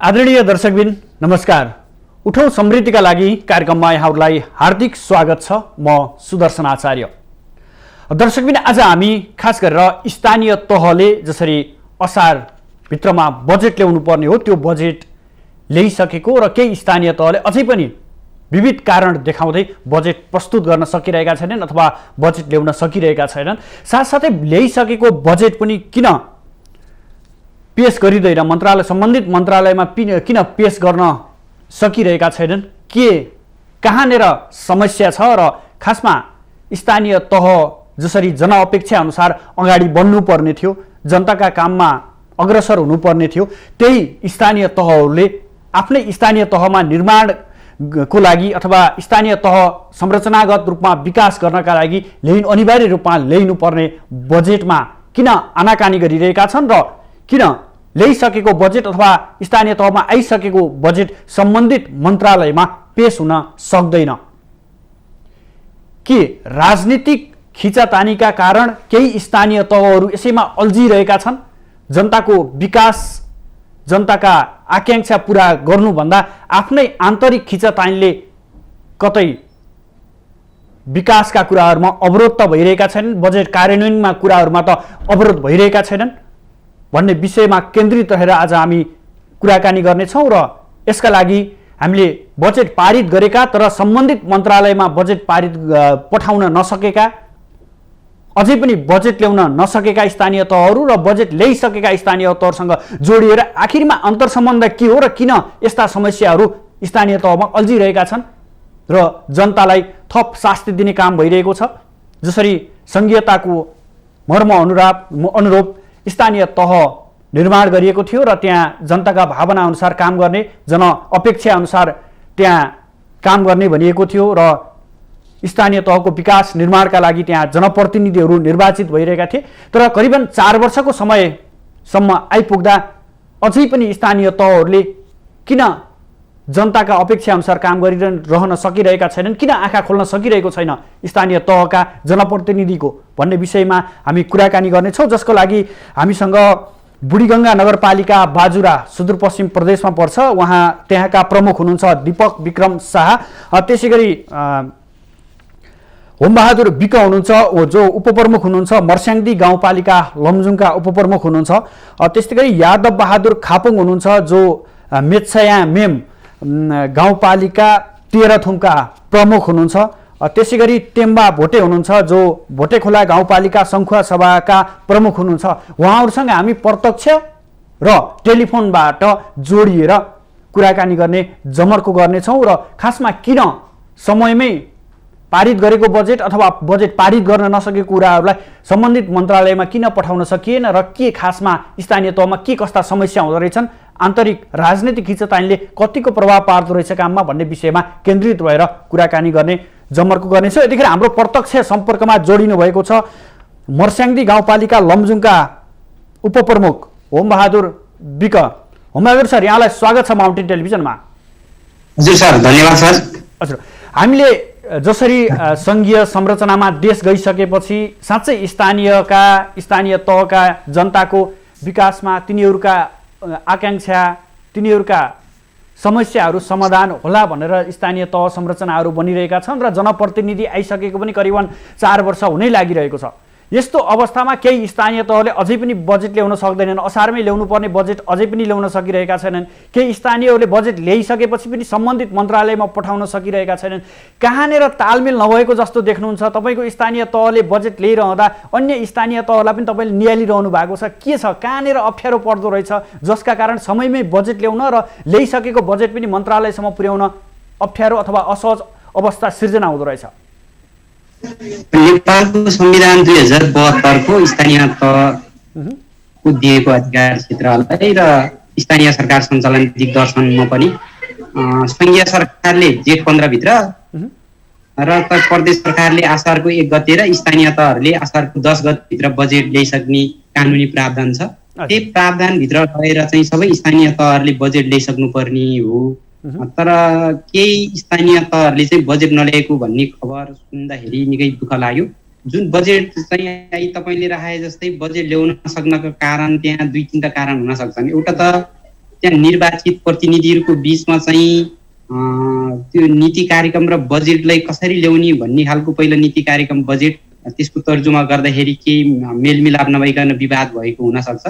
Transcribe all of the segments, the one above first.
आदरणीय दर्शकबिन नमस्कार। उठौँ समृद्धिका लागि कार्यक्रममा यहाँहरूलाई हार्दिक स्वागत छ। म सुदर्शन आचार्य। दर्शकबिन आज हामी खास गरेर स्थानीय तहले जसरी असार भित्रमा बजेट ल्याउनु पर्ने हो त्यो बजेट ल्याइसकेको र केही स्थानीय तहले अझै पनि विविध कारण देखाउँदै बजेट प्रस्तुत गर्न सकिरहेका छैनन् अथवा बजेट ल्याउन सकिरहेका छैनन्। साथसाथै ल्याइसकेको बजेट पनि किन पेश गरिँदैन, मन्त्रालय सम्बन्धित मन्त्रालयमा किन पेश गर्न सकिरहेका छैनन्, के कहाँनिर समस्या छ र खासमा स्थानीय तह जसरी जनअपेक्षा अनुसार अगाडि बढ्नुपर्ने थियो, जनताका काममा अग्रसर हुनुपर्ने थियो, त्यही स्थानीय तहहरूले आफ्नै स्थानीय तहमा निर्माणको लागि अथवा स्थानीय तह संरचनागत रूपमा विकास गर्नका लागि अनिवार्य रूपमा ल्याइनुपर्ने बजेटमा किन आनाकानी गरिरहेका छन् र किन ल्याइसकेको बजेट अथवा स्थानीय तहमा आइसकेको बजेट सम्बन्धित मन्त्रालयमा पेश हुन सक्दैन। के राजनीतिक खिचातानीका कारण केही स्थानीय तहहरू यसैमा अल्झिरहेका छन्? जनताको विकास, जनताका आकांक्षा पूरा गर्नुभन्दा आफ्नै आन्तरिक खिचातानीले कतै विकासका कुराहरूमा अवरोध त भइरहेका छैनन्, बजेट कार्यान्वयनमा कुराहरूमा त अवरोध भइरहेका छैनन् भन्ने विषयमा केन्द्रित रहेर आज हामी कुराकानी गर्नेछौँ। र यसका लागि हामीले बजेट पारित गरेका तर सम्बन्धित मन्त्रालयमा बजेट पठाउन नसकेका, अझै पनि बजेट ल्याउन नसकेका स्थानीय तहहरू र बजेट ल्याइसकेका स्थानीय तहहरूसँग जोडिएर आखिरमा अन्तर्सम्बन्ध के हो र किन यस्ता समस्याहरू स्थानीय तहमा अल्झिरहेका छन् र जनतालाई थप शास्ति दिने काम भइरहेको छ। जसरी सङ्घीयताको मर्म अनुरूप स्थानीय तह निर्माण गरिएको थियो र त्यहाँ जनताका भावना अनुसार काम गर्ने, जनअपेक्षा अनुसार त्यहाँ काम गर्ने भनिएको थियो र स्थानीय तहको विकास निर्माणका लागि त्यहाँ जनप्रतिनिधिहरू निर्वाचित भइरहेका थिए। तर करिबन 4 वर्षको समयसम्म आइपुग्दा अझै पनि स्थानीय तहहरूले किन जनताका अपेक्षा अनुसार काम गरिरहन सकिरहेका छैनन्, किन आँखा खोल्न सकिरहेको छैन स्थानीय तहका जनप्रतिनिधिको भन्ने विषयमा हामी कुराकानी गर्नेछौँ। जसको लागि हामीसँग बुढीगङ्गा नगरपालिका बाजुरा सुदूरपश्चिम प्रदेशमा पर्छ, उहाँ त्यहाँका प्रमुख हुनुहुन्छ दीपक विक्रम शाह। त्यसै गरी होमबहादुर विक हुनुहुन्छ जो उपप्रमुख हुनुहुन्छ मर्स्याङ्दी गाउँपालिका लमजुङका उपप्रमुख हुनुहुन्छ। त्यस्तै गरी यादव बहादुर खापुङ हुनुहुन्छ जो मेच्छया मेम गाउँपालिका तेह्रथुमका प्रमुख हुनुहुन्छ। त्यसै गरी टेम्बा भोटे हुनुहुन्छ जो भोटेखोला गाउँपालिका सङ्खुवा सभाका प्रमुख हुनुहुन्छ। उहाँहरूसँग हामी प्रत्यक्ष र टेलिफोनबाट जोडिएर कुराकानी गर्ने जमर्को गर्नेछौँ र खासमा किन समयमै पारित गरेको बजेट अथवा बजेट पारित गर्न नसकेको कुराहरूलाई सम्बन्धित मन्त्रालयमा किन पठाउन सकिएन र के खासमा स्थानीय तहमा के कस्ता समस्या हुँदो रहेछन्, आन्तरिक राजनीतिक खिचातानीले कतिको प्रभाव पार्दो रहेछ काममा भन्ने विषयमा केन्द्रित भएर कुराकानी गर्ने जमर्को गर्नेछौँ। यतिखेर हाम्रो प्रत्यक्ष सम्पर्कमा जोडिनु भएको छ मर्स्याङ्दी गाउँपालिका लमजुङका उपप्रमुख होमबहादुर विक। होमबहादुर सर, यहाँलाई स्वागत छ माउन्टेन टेलिभिजनमा। हजुर सर, धन्यवाद सर। हजुर, हामीले जसरी सङ्घीय संरचनामा देश गइसकेपछि साँच्चै स्थानीय तहका जनताको विकासमा तिनीहरूका आकांक्षा, तिनीहरूका समस्याहरू समाधान होला भनेर स्थानीय तह संरचनाहरू बनिरहेका छन् र जनप्रतिनिधि आइसकेको पनि करिबन 4 वर्ष हुनै लागिरहेको छ। यस्तो अवस्थामा केही स्थानीय तहले अझै पनि बजेट ल्याउन सक्दैनन्, असारमै ल्याउनु पर्ने बजेट अझै पनि ल्याउन सकिरहेका छैनन्। केही स्थानीयहरूले बजेट ल्याइसकेपछि पनि सम्बन्धित मन्त्रालयमा पठाउन सकिरहेका छैनन्। कहाँनिर तालमेल नभएको जस्तो देख्नुहुन्छ? तपाईँको स्थानीय तहले बजेट ल्याइरहँदा अन्य स्थानीय तहलाई पनि तपाईँले नियालिरहनु भएको छ। के छ, कहाँनिर अप्ठ्यारो पर्दो रहेछ जसका कारण समयमै बजेट ल्याउन र ल्याइसकेको बजेट पनि मन्त्रालयसम्म पुर्याउन अप्ठ्यारो अथवा असहज अवस्था सिर्जना हुँदो रहेछ? नेपालको संविधान 2072 को स्थानीय तहको दिएको अधिकार क्षेत्रलाई र स्थानीय सरकार सञ्चालन दिग्दर्शनमा पनि संघीय सरकारले जेठ 15 भित्र र प्रदेश सरकारले आषाढको 1 गते र स्थानीय तहहरूले आषाढको 10 गतेभित्र बजेट ल्याइसक्ने कानुनी प्रावधान छ। त्यही प्रावधानभित्र रहेर चाहिँ सबै स्थानीय तहहरूले बजेट ल्याइसक्नु पर्ने हो। तर केही स्थानीय तहहरूले चाहिँ बजेट नल्याएको भन्ने खबर सुन्दाखेरि निकै दुःख लाग्यो। जुन बजेट चाहिँ तपाईँले राखे जस्तै बजेट ल्याउन सक्नको कारण त्यहाँ 2-3 कारण हुन सक्छन्। एउटा त त्यहाँ निर्वाचित प्रतिनिधिहरूको बिचमा चाहिँ त्यो नीति कार्यक्रम र बजेटलाई कसरी ल्याउने भन्ने खालको पहिलो नीति कार्यक्रम बजेट त्यसको तर्जुमा गर्दाखेरि केही मेलमिलाप नभइकन विवाद भएको हुनसक्छ।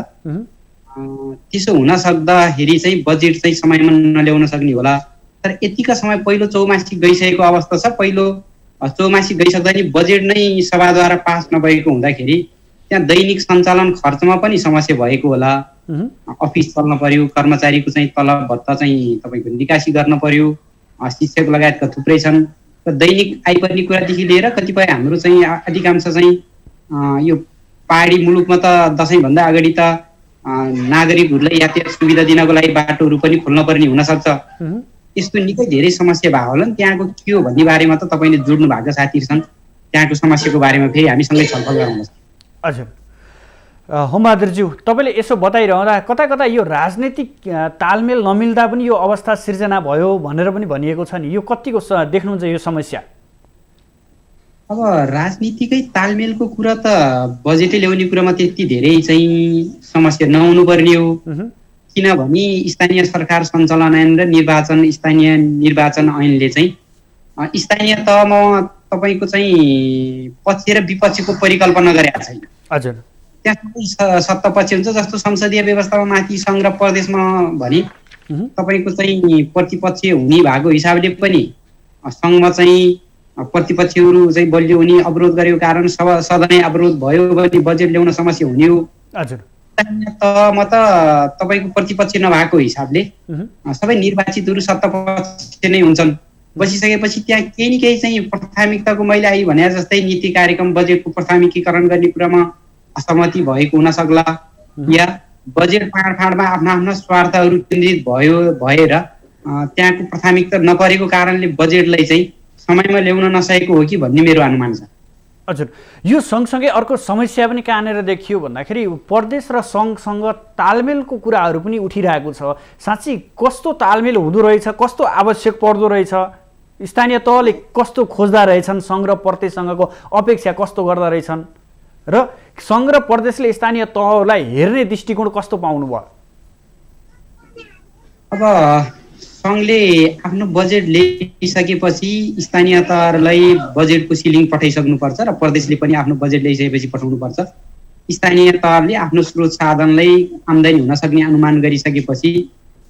त्यसो हुन सक्दाखेरि चाहिँ बजेट चाहिँ समयमा नल्याउन सक्ने होला। तर यतिका समय पहिलो चौमासिक गइसकेको अवस्था छ। पहिलो चौमासिक गइसक्दा नि बजेट नै सभाद्वारा पास नभएको हुँदाखेरि त्यहाँ दैनिक सञ्चालन खर्चमा पनि समस्या भएको होला। अफिस चल्न पर्यो, कर्मचारीको चाहिँ तलब भत्ता चाहिँ तपाईँको निकासी गर्न पर्यो, शिक्षक लगायतका थुप्रै छन्। र दैनिक आइपर्ने कुरादेखि लिएर कतिपय हाम्रो चाहिँ अधिकांश चाहिँ यो पहाडी मुलुकमा त दसैँभन्दा अगाडि त नागरिकहरूलाई यातायात सुविधा दिनको लागि बाटोहरू पनि खोल्न पर्ने हुनसक्छ। यस्तो निकै धेरै समस्या भएको होला नि। त्यहाँको के हो भन्ने बारेमा त तपाईँले जोड्नु भएको साथीहरू छन्, त्यहाँको समस्याको बारेमा फेरि हामीसँगै छलफल गराउनुहोस्। हजुर होमबहादुरज्यू, तपाईँले यसो बताइरहँदा कता कता यो राजनीतिक तालमेल नमिल्दा पनि यो अवस्था सिर्जना भयो भनेर पनि भनिएको छ नि, यो कतिको देख्नुहुन्छ यो समस्या? अब राजनीतिकै तालमेलको कुरा त बजेटै ल्याउने कुरामा त्यति धेरै चाहिँ समस्या नहुनु पर्ने हो। किनभने स्थानीय सरकार सञ्चालन ऐन र स्थानीय निर्वाचन ऐनले चाहिँ स्थानीय तहमा तपाईँको चाहिँ पक्ष र विपक्षको परिकल्पना गरेका छैन। हजुर, त्यहाँ सत्ता पक्ष हुन्छ। जस्तो संसदीय व्यवस्थामा माथि सङ्घ र प्रदेशमा भने तपाईँको चाहिँ प्रतिपक्ष हुने भएको हिसाबले पनि सङ्घमा चाहिँ प्रतिपक्षहरू चाहिँ बलियो हुने, अवरोध गरेको कारण सदनै अवरोध भयो भने बजेट ल्याउन समस्या हुने हो। हजुर, तहमा त तपाईँको प्रतिपक्ष नभएको हिसाबले सबै निर्वाचितहरू सत्ता पक्ष नै हुन्छन्। बसिसकेपछि त्यहाँ केही न केही चाहिँ प्राथमिकताको मैले अहिले भने जस्तै नीति कार्यक्रम बजेटको प्राथमिकीकरण गर्ने कुरामा असहमति भएको हुन सक्ला, या बजेट फाँडफाँडमा आफ्ना आफ्ना स्वार्थहरू केन्द्रित भएर त्यहाँको प्राथमिकता नपरेको कारणले बजेटलाई चाहिँ समयमा ल्याउन नसकेको हो कि भन्ने मेरो अनुमान छ। हजुर, यो सँगसँगै अर्को समस्या पनि कहाँनिर देखियो भन्दाखेरि प्रदेश र सङ्घसँग तालमेलको कुराहरू पनि उठिरहेको छ। साँच्चै कस्तो तालमेल हुँदो रहेछ, कस्तो आवश्यक पर्दो रहेछ, स्थानीय तहले कस्तो खोज्दा रहेछन्, सङ्घ र प्रदेशसँगको अपेक्षा कस्तो गर्दा रहेछन्, र सङ्घ र प्रदेशले स्थानीय तहलाई हेर्ने दृष्टिकोण कस्तो पाउनु भयो? अब सङ्घले आफ्नो बजेट ल्याइसकेपछि स्थानीय तहलाई बजेटको सिलिङ पठाइसक्नुपर्छ र प्रदेशले पनि आफ्नो बजेट ल्याइसकेपछि पठाउनुपर्छ। स्थानीय तहले आफ्नो स्रोत साधनलाई आम्दानी हुन सक्ने अनुमान गरिसकेपछि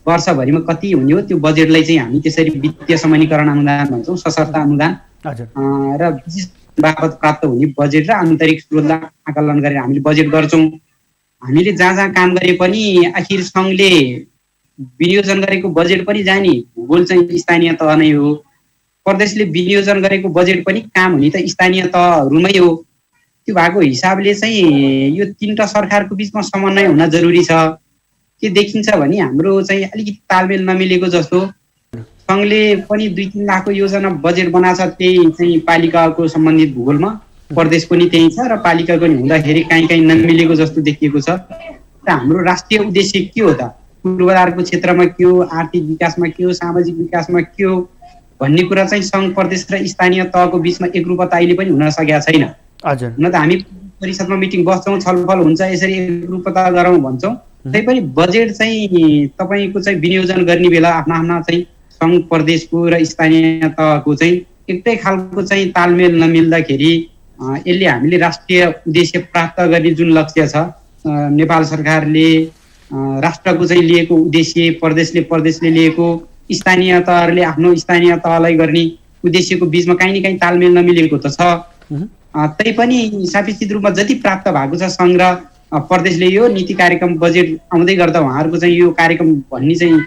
वर्षभरिमा कति हुने हो त्यो बजेटलाई चाहिँ हामी त्यसरी वित्तीय समानीकरण अनुदान भन्छौँ, सशर्त अनुदान र विशेष बापत प्राप्त हुने बजेट र आन्तरिक स्रोतलाई आकलन गरेर हामीले बजेट गर्छौँ। हामीले जहाँ जहाँ काम गरे पनि आखिर सङ्घले विनियोजन गरेको बजेट पनि जाने भूगोल चाहिँ स्थानीय तह नै हो। प्रदेशले विनियोजन गरेको बजेट पनि काम हुने त स्थानीय तहहरूमै हो। त्यो भएको हिसाबले चाहिँ यो तीनटा सरकारको बिचमा समन्वय हुन जरुरी छ। के देखिन्छ भने हाम्रो चाहिँ अलिकति तालमेल नमिलेको जस्तो। सङ्घले पनि 2-3 लाखको योजना बजेट बनाएको छ, त्यही चाहिँ पालिकाको सम्बन्धित भूगोलमा, प्रदेश पनि त्यही छ र पालिकाको नि हुँदाखेरि काहीँ काहीँ नमिलेको जस्तो देखिएको छ। र हाम्रो राष्ट्रिय उद्देश्य के हो त, पूर्वाधारको क्षेत्रमा के हो, आर्थिक विकासमा के हो, सामाजिक विकासमा के हो भन्ने कुरा चाहिँ सङ्घ प्रदेश र स्थानीय तहको बिचमा एकरूपता अहिले पनि हुन सकेका छैन। हजुर, हुन त हामी परिषदमा मिटिङ बस्छौँ, छलफल हुन्छ, यसरी एकरूपता गरौँ भन्छौँ। तैपनि बजेट चाहिँ तपाईँको चाहिँ विनियोजन गर्ने बेला आफ्ना आफ्ना चाहिँ सङ्घ प्रदेशको र स्थानीय तहको चाहिँ एउटै खालको चाहिँ तालमेल नमिल्दाखेरि यसले हामीले राष्ट्रिय उद्देश्य प्राप्त गर्ने जुन लक्ष्य छ, नेपाल सरकारले राष्ट्रको चाहिँ लिएको उद्देश्य, प्रदेशले लिएको, स्थानीय तहहरूले आफ्नो स्थानीय तहलाई गर्ने उद्देश्यको बिचमा काहीँ न काहीँ तालमेल नमिलेको त छ। तैपनि सापेक्षित रूपमा जति प्राप्त भएको छ सङ्घ र प्रदेशले यो नीति कार्यक्रम बजेट आउँदै गर्दा उहाँहरूको चाहिँ यो कार्यक्रम भन्ने चाहिँ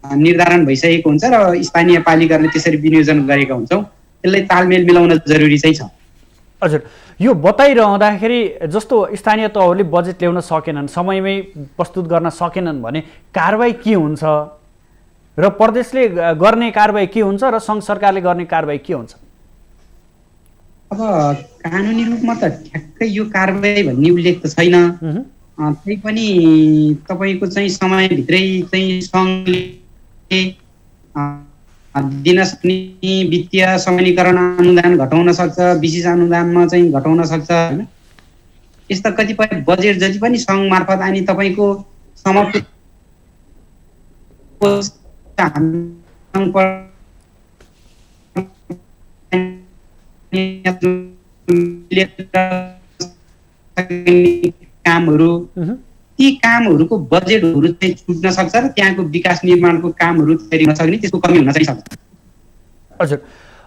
निर्धारण भइसकेको हुन्छ र स्थानीय पालिकाहरूले त्यसरी विनियोजन गरेका हुन्छौँ। यसलाई तालमेल मिलाउन जरुरी चाहिँ छ। हजुर, यो बताइरहँदाखेरि जस्तो स्थानीय तहहरूले बजेट ल्याउन सकेनन्, समयमै प्रस्तुत गर्न सकेनन् भने कारबाही के हुन्छ र प्रदेशले गर्ने कारबाही के हुन्छ र सङ्घ सरकारले गर्ने कारबाही के हुन्छ? अब कानुनी रूपमा त ठ्याक्कै यो कारबाही भन्ने उल्लेख त छैन। तैपनि तपाईँको चाहिँ समयभित्रै चाहिँ सङ्घले दिन सक्ने वित्तीय समानीकरण अनुदान घटाउन सक्छ, विशेष अनुदानमा चाहिँ घटाउन सक्छ होइन। यस्ता कतिपय बजेट जति पनि सङ्घ मार्फत आनी तपाईँको कामहरू ती कामहरूको बजेटहरू चाहिँ छुट्न सक्छ र त्यहाँको विकास निर्माणको कामहरू फेरि नसक्ने त्यसको कमी हुन चाहिँ सक्छ। हजुर,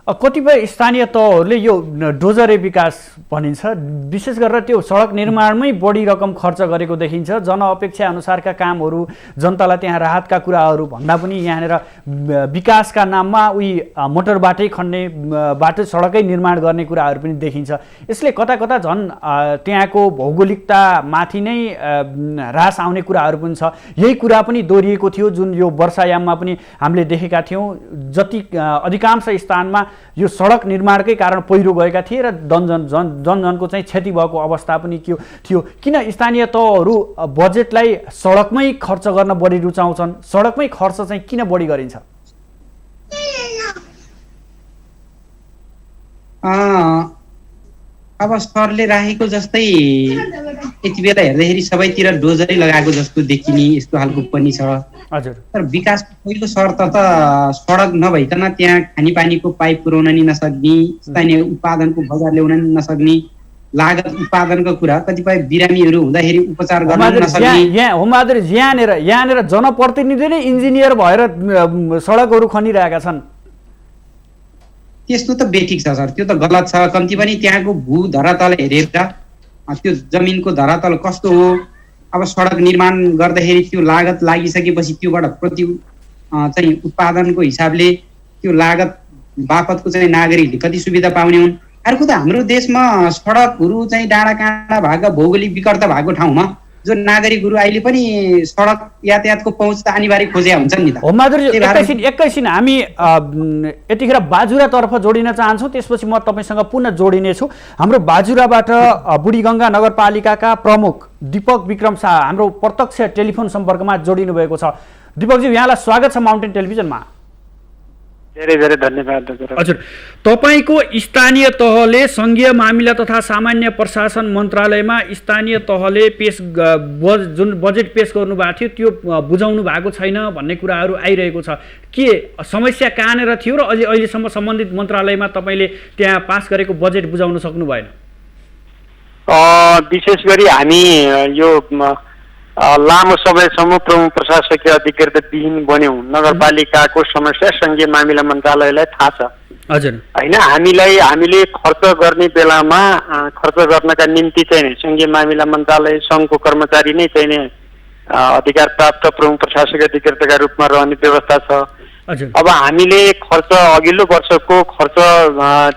कतिपय स्थानीय तहहरूले यो डोजरे विकास भनिन्छ, विशेष गरेर त्यो सडक निर्माणमै बढी रकम खर्च गरेको देखिन्छ। जनअपेक्षा अनुसारका कामहरू, जनतालाई त्यहाँ राहतका कुराहरू भन्दा पनि यहाँनिर विकासका नाममा उही मोटर बाटै खन्ने, बाटो सडकै निर्माण गर्ने कुराहरू पनि देखिन्छ। यसले कता कता झन् त्यहाँको भौगोलिकता माथि नै ह्रास आउने कुराहरू पनि छ। यही कुरा पनि दोहोरिएको थियो जुन यो वर्षायाममा पनि हामीले देखेका थियौँ। जति अधिकांश स्थानमा यो सडक निर्माणकै कारण पहिरो गएका थिए र जनजनको चाहिँ क्षति भएको अवस्था पनि थियो। किन स्थानीय तहहरू बजेटलाई सडकमै खर्च गर्न बढी रुचाउँछन्? सडकमै खर्च चाहिँ किन बढी गरिन्छ? अब सरले राखेको जस्तै यति बेला हेर्दाखेरि सबैतिर डोजरै लगाएको जस्तो देखिने यस्तो खालको पनि छ। हजुर, तर विकासको पहिलो शर्त त सडक नभइकन त्यहाँ खानेपानीको पाइप पुर्याउन नि नसक्ने, स्थानीय उत्पादनको बजार ल्याउन नि नसक्ने, लागत उत्पादनको कुरा कतिपय बिरामीहरू हुँदाखेरि उपचार गर्न नसक्ने। होमबहादुर, यहाँनिर जनप्रतिनिधि नै इन्जिनियर भएर सडकहरू खनिरहेका छन्। त्यस्तो त बेठिक छ सर, त्यो त गलत छ। कम्ती पनि त्यहाँको भू धरातल हेरेर त्यो जमिनको धरातल कस्तो हो, अब सडक निर्माण गर्दाखेरि त्यो लागत लागिसकेपछि त्योबाट चाहिँ उत्पादनको हिसाबले त्यो लागत बापतको चाहिँ नागरिकले कति सुविधा पाउने हुन्। अर्को त हाम्रो देशमा सडकहरू चाहिँ डाँडा काँडा भएका भौगोलिक विकटता भएको ठाउँमा जो नागरिकहरू अहिले पनि सडक यातायातको पहुँच त अनिवार्य खोजेका हुन्छन् नि त। होमबहादुर, एकैछिन हामी यतिखेर बाजुरातर्फ जोडिन चाहन्छौँ, त्यसपछि म तपाईँसँग पुनः जोडिनेछु। हाम्रो बाजुराबाट बुढीगङ्गा नगरपालिकाका प्रमुख दीपक विक्रम शाह हाम्रो प्रत्यक्ष टेलिफोन सम्पर्कमा जोडिनु भएको छ। दीपकजी, यहाँलाई स्वागत छ माउन्टेन टेलिभिजनमा। धेरै धेरै धन्यवाद हजुर, तपाईँको स्थानीय तहले सङ्घीय मामिला तथा सामान्य प्रशासन मन्त्रालयमा स्थानीय तहले जुन बजेट पेश गर्नुभएको थियो त्यो बुझाउनु भएको छैन भन्ने कुराहरू आइरहेको छ। के समस्या कहाँनिर थियो र अहिलेसम्म सम्बन्धित मन्त्रालयमा तपाईँले त्यहाँ पास गरेको बजेट बुझाउन सक्नु भएन? विशेष गरी हामी यो लामो समयसम्म प्रमुख प्रशासकीय अधिकृतविहीन बन्यौँ। नगरपालिकाको समस्या सङ्घीय मामिला मन्त्रालयलाई थाहा छ। हजुर, होइन, हामीले खर्च गर्ने बेलामा खर्च गर्नका निम्ति चाहिँ सङ्घीय मामिला मन्त्रालय सङ्घको कर्मचारी नै चाहिँ अधिकार प्राप्त प्रमुख प्रशासकीय अधिकृतका रूपमा रहने व्यवस्था छ। अब हामीले खर्च अघिल्लो वर्षको खर्च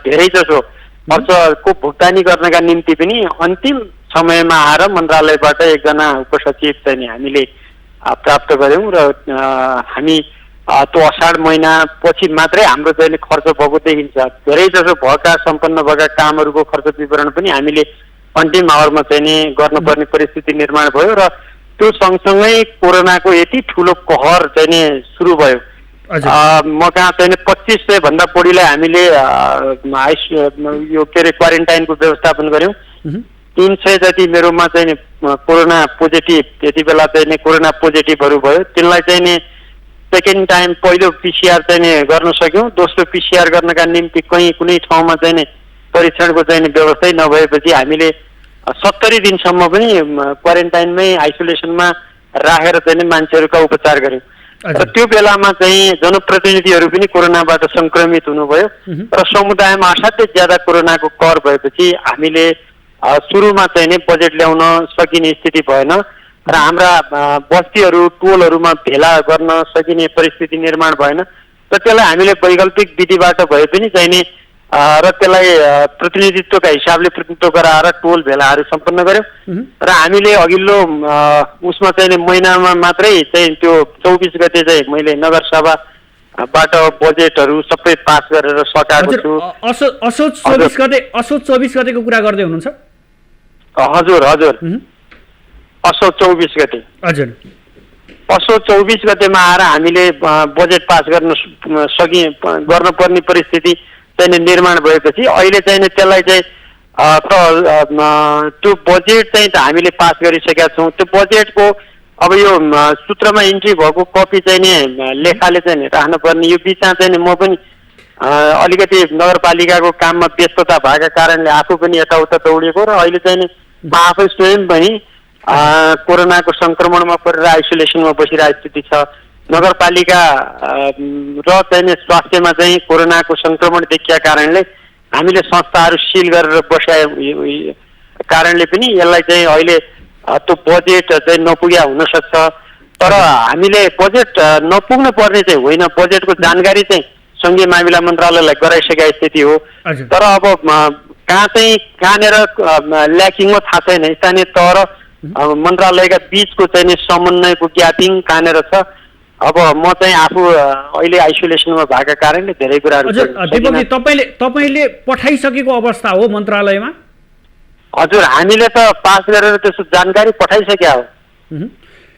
धेरै जसो खर्चको भुक्तानी गर्नका निम्ति पनि अन्तिम समयमा आएर मन्त्रालयबाट एकजना उपसचिव चाहिँ हामीले प्राप्त गऱ्यौँ र हामी त्यो असाढ महिना पछि मात्रै हाम्रो चाहिँ खर्च भएको देखिन्छ। धेरै जसो भएका सम्पन्न भएका कामहरूको खर्च विवरण पनि हामीले अन्तिम आवरमा चाहिँ गर्नुपर्ने परिस्थिति निर्माण भयो र त्यो सँगसँगै कोरोनाको यति ठुलो कहर चाहिँ सुरु भयो। म कहाँ चाहिँ 2500 भन्दा बढीलाई हामीले यो के अरे क्वारेन्टाइनको व्यवस्थापन गऱ्यौँ। 300 जति मेरोमा चाहिँ कोरोना पोजिटिभ त्यति बेला चाहिँ कोरोना पोजिटिभहरू भयो। तिनलाई चाहिँ सेकेन्ड टाइम पहिलो पिसिआर चाहिँ गर्न सक्यौँ। दोस्रो पिसिआर गर्नका निम्ति कुनै ठाउँमा चाहिँ परीक्षणको चाहिँ व्यवस्थै नभएपछि हामीले 70 दिनसम्म पनि क्वारेन्टाइनमै आइसोलेसनमा राखेर चाहिँ मान्छेहरूका उपचार गऱ्यौँ। र त्यो बेलामा चाहिँ जनप्रतिनिधिहरू पनि कोरोनाबाट सङ्क्रमित हुनुभयो र समुदायमा असाध्यै ज्यादा कोरोनाको कहर भएपछि हामीले सुरुमा चाहिँ नै बजेट ल्याउन सकिने स्थिति भएन र हाम्रा बस्तीहरू टोलहरूमा भेला गर्न सकिने परिस्थिति निर्माण भएन र त्यसलाई हामीले वैकल्पिक विधिबाट भए पनि चाहिँ नि र त्यसलाई प्रतिनिधित्वका हिसाबले प्रतिनिधित्व गराएर टोल भेलाहरू सम्पन्न गऱ्यौँ र हामीले अघिल्लो उसमा चाहिँ महिनामा मात्रै चाहिँ त्यो 24 गते चाहिँ मैले नगरसभाबाट बजेटहरू सबै पास गरेर सकाएको छु। असोज 24 गतेको कुरा गर्दै हुनुहुन्छ? हजुर, असोज 24 गते। हजुर, असोज 24 गतेमा आएर हामीले बजेट पास गर्नुपर्ने परिस्थिति चाहिँ निर्माण भएपछि अहिले चाहिँ त्यसलाई चाहिँ त्यो बजेट चाहिँ हामीले पास गरिसकेका छौँ। त्यो बजेटको अब यो सूत्रमा इन्ट्री भएको कपी चाहिँ नि लेखाले चाहिँ नि राख्नुपर्ने, यो बिचमा चाहिँ नि म पनि अलिकति नगरपालिकाको काममा व्यस्तता भएका कारणले आफू पनि यताउता दौडिएको र अहिले चाहिँ नि म आफै स्वयं पनि कोरोनाको संक्रमणमा परेर आइसोलेसनमा बसिरहेको स्थिति छ। नगरपालिका र चाहिँ नि स्वास्थ्यमा चाहिँ कोरोनाको संक्रमण देखिया कारणले हामीले संस्थाहरू सिल गरेर बसाए कारणले पनि यसलाई चाहिँ अहिले त्यो बजेट चाहिँ नपुग्या हुन सक्छ। तर हामीले बजेट नपुग्न पर्ने चाहिँ होइन, बजेटको जानकारी चाहिँ सङ्घीय मामिला मन्त्रालयलाई गराइसकेका स्थिति हो। तर अब कहाँनिर ल्याकिङ हो थाहा छैन। स्थानीय तह र मन्त्रालयका बिचको चाहिँ नि समन्वयको ग्यापिङ कहाँनिर छ। अब म चाहिँ आफू अहिले आइसोलेसनमा भएका कारणले धेरै कुराहरू दिपकजी तपाईँले पठाइसकेको अवस्था हो मन्त्रालयमा? हजुर, हामीले त पास गरेर त्यसको जानकारी पठाइसक्या हो।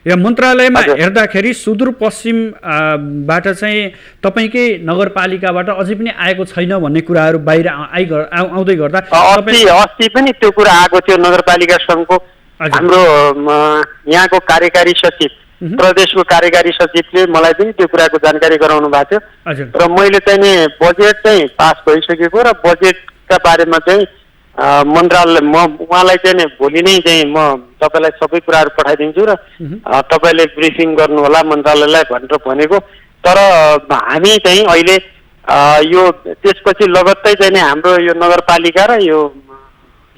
यहाँ मन्त्रालयमा हेर्दाखेरि सुदूरपश्चिमबाट चाहिँ तपाईँकै नगरपालिकाबाट अझै पनि आएको छैन भन्ने कुराहरू बाहिर आउँदै गर्दा अस्ति पनि त्यो कुरा आएको थियो। नगरपालिका सङ्घको हाम्रो यहाँको कार्यकारी सचिव, प्रदेशको कार्यकारी सचिवले मलाई पनि त्यो कुराको जानकारी गराउनु भएको थियो र मैले चाहिँ नि बजेट चाहिँ पास भइसकेको र बजेटका बारेमा चाहिँ मन्त्रालय उहाँलाई चाहिँ नि भोलि नै चाहिँ म तपाईँलाई सबै कुराहरू पठाइदिन्छु र तपाईँले ब्रिफिङ गर्नुहोला मन्त्रालयलाई भनेर भनेको। तर हामी चाहिँ अहिले यो त्यसपछि लगत्तै चाहिँ नि हाम्रो यो नगरपालिका र यो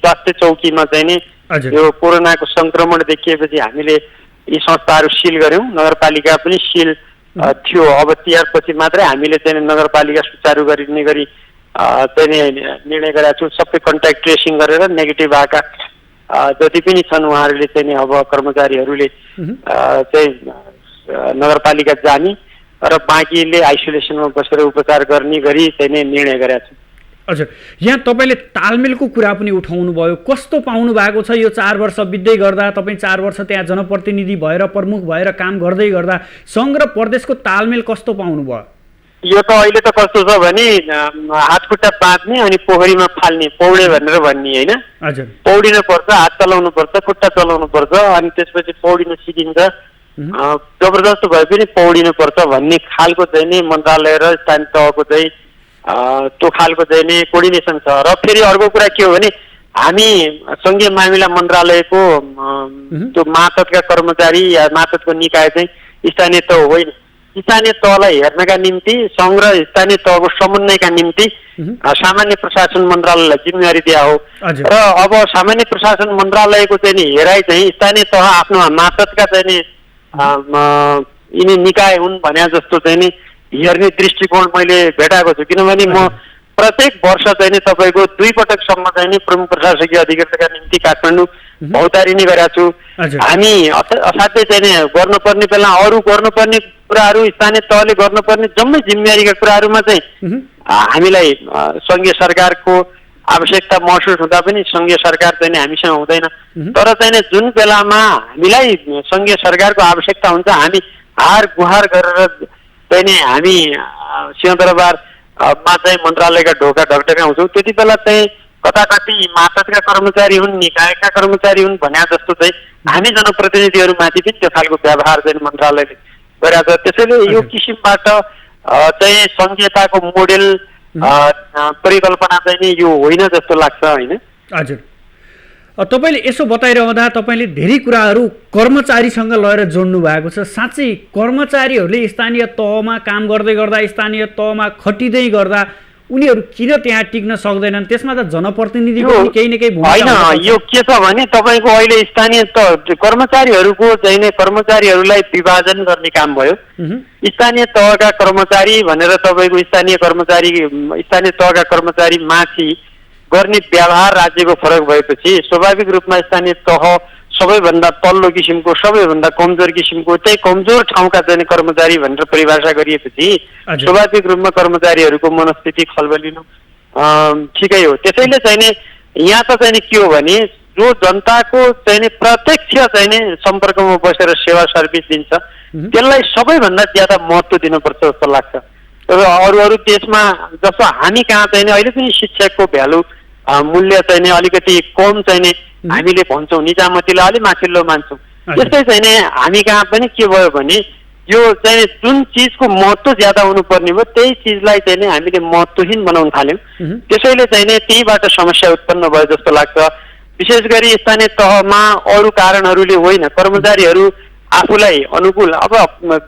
स्वास्थ्य चौकीमा चाहिँ नि यो कोरोनाको संक्रमण देखिएपछि हामीले यी संस्थाहरू सिल गऱ्यौँ। नगरपालिका पनि सिल थियो। अब तिहारपछि मात्रै हामीले चाहिँ नगरपालिका सुचारू गरिने गरी चाहिँ निर्णय गरेका छौँ। सबै कन्ट्याक्ट ट्रेसिङ गरेर नेगेटिभ आएका जति पनि छन् उहाँहरूले चाहिँ अब कर्मचारीहरूले चाहिँ नगरपालिका जाने र बाँकीले आइसोलेसनमा बसेर उपचार गर्ने गरी चाहिँ निर्णय गरेका छौँ। हजुर, यहाँ तपाईँले तालमेलको कुरा पनि उठाउनु भयो। कस्तो पाउनु भएको छ यो 4 वर्ष बित्दै गर्दा? तपाईँ 4 वर्ष त्यहाँ जनप्रतिनिधि भएर प्रमुख भएर काम गर्दै गर्दा सङ्घ र प्रदेशको तालमेल कस्तो पाउनु भयो? यो त अहिले त कस्तो छ भने हात खुट्टा बाँध्ने अनि पोखरीमा फाल्ने पौडे भनेर भन्ने होइन। हजुर, पौडिन पर्छ, हात चलाउनु पर्छ, खुट्टा चलाउनु पर्छ अनि त्यसपछि पौडिन सिकिन्छ। जबरजस्त भए पनि पौडिनु पर्छ भन्ने खालको चाहिँ नि मन्त्रालय र स्थानीय तहको चाहिँ त्यो खालको चाहिँ नि कोर्डिनेसन छ। र फेरि अर्को कुरा के हो भने हामी सङ्घीय मामिला मन्त्रालयको त्यो मातहतका कर्मचारी या मातहतको निकाय चाहिँ स्थानीय तह होइन। स्थानीय तहलाई हेर्नका निम्ति सङ्घ र स्थानीय तहको समन्वयका निम्ति सामान्य प्रशासन मन्त्रालयलाई जिम्मेवारी दिया हो। र अब सामान्य प्रशासन मन्त्रालयको चाहिँ नि हेराइ चाहिँ स्थानीय तह आफ्नो मातहतका चाहिँ नि यिनी निकाय हुन् भने जस्तो चाहिँ नि हेर्ने दृष्टिकोण मैले भेटाएको छु। किनभने म प्रत्येक वर्ष चाहिँ नि तपाईँको 2 पटकसम्म चाहिँ नि प्रमुख प्रशासकीय अधिकृतका निम्ति काठमाडौँ भौतारी नै गरेका छु। हामी असाध्यै चाहिँ नि गर्नुपर्ने बेला अरू गर्नुपर्ने कुराहरू स्थानीय तहले गर्नुपर्ने जम्मै जिम्मेवारीका कुराहरूमा चाहिँ हामीलाई सङ्घीय सरकारको आवश्यकता महसुस हुँदा पनि सङ्घीय सरकार चाहिँ नि हामीसँग हुँदैन। तर चाहिँ नि जुन बेलामा हामीलाई सङ्घीय सरकारको आवश्यकता हुन्छ हामी हार गुहार गरेर चाहिँ नि हामी सिंहदरबारमा चाहिँ मन्त्रालयका ढोका ढकढकाउँछौँ। त्यति बेला चाहिँ कता कति मातहतका कर्मचारी हुन्, निकायका कर्मचारी हुन् भने जस्तो चाहिँ हामी जनप्रतिनिधिहरूमाथि पनि त्यो खालको व्यवहार चाहिँ मन्त्रालयले गरेको छ। त्यसैले यो किसिमबाट चाहिँ सङ्घीयताको मोडेल परिकल्पना चाहिँ नि यो होइन जस्तो लाग्छ होइन। हजुर, तपाईँले यसो बताइरहँदा तपाईँले धेरै कुराहरू कर्मचारीसँग लगेर जोड्नु भएको छ। साँच्चै कर्मचारीहरूले स्थानीय तहमा काम गर्दै गर्दा स्थानीय तहमा खटिँदै गर्दा उनीहरू किन त्यहाँ टिक्न सक्दैनन्? त्यसमा त जनप्रतिनिधिको पनि केही न केही भूमिका होइन। यो के छ भने तपाईँको अहिले स्थानीय तह कर्मचारीहरूको चाहिँ नि कर्मचारीहरूलाई विभाजन गर्ने काम भयो। स्थानीय तहका कर्मचारी भनेर तपाईँको स्थानीय तहका कर्मचारी माथि गर्ने व्यवहार राज्यको फरक भएपछि स्वाभाविक रूपमा स्थानीय तह सबैभन्दा तल्लो किसिमको सबैभन्दा कमजोर किसिमको चाहिँ कमजोर ठाउँका चाहिँ कर्मचारी भनेर परिभाषा गरिएपछि स्वाभाविक रूपमा कर्मचारीहरूको मनस्थिति खलबलिनु ठिकै हो। त्यसैले चाहिँ नि यहाँ त चाहिँ नि के हो भने जो जनताको चाहिँ नि प्रत्यक्ष चाहिँ नि सम्पर्कमा बसेर सेवा सर्भिस दिन्छ त्यसलाई सबैभन्दा ज्यादा महत्त्व दिनुपर्छ जस्तो लाग्छ। र अरू देशमा जस्तो हामी कहाँ चाहिँ नि अहिले पनि शिक्षाको भ्यालु मूल्य चाहिँ नि अलिकति कम चाहिँ नि हामीले भन्छौँ, निजामतीलाई अलिक माथिल्लो मान्छौँ। त्यस्तै चाहिँ नि हामी कहाँ पनि के भयो भने यो चाहिँ जुन चिजको महत्त्व ज्यादा हुनुपर्ने भयो त्यही चिजलाई चाहिँ नि हामीले महत्त्वहीन बनाउन थाल्यौँ। त्यसैले चाहिँ नि त्यहीबाट समस्या उत्पन्न भयो जस्तो लाग्छ। विशेष गरी स्थानीय तहमा अरू कारणहरूले होइन, कर्मचारीहरू आफूलाई अनुकूल अब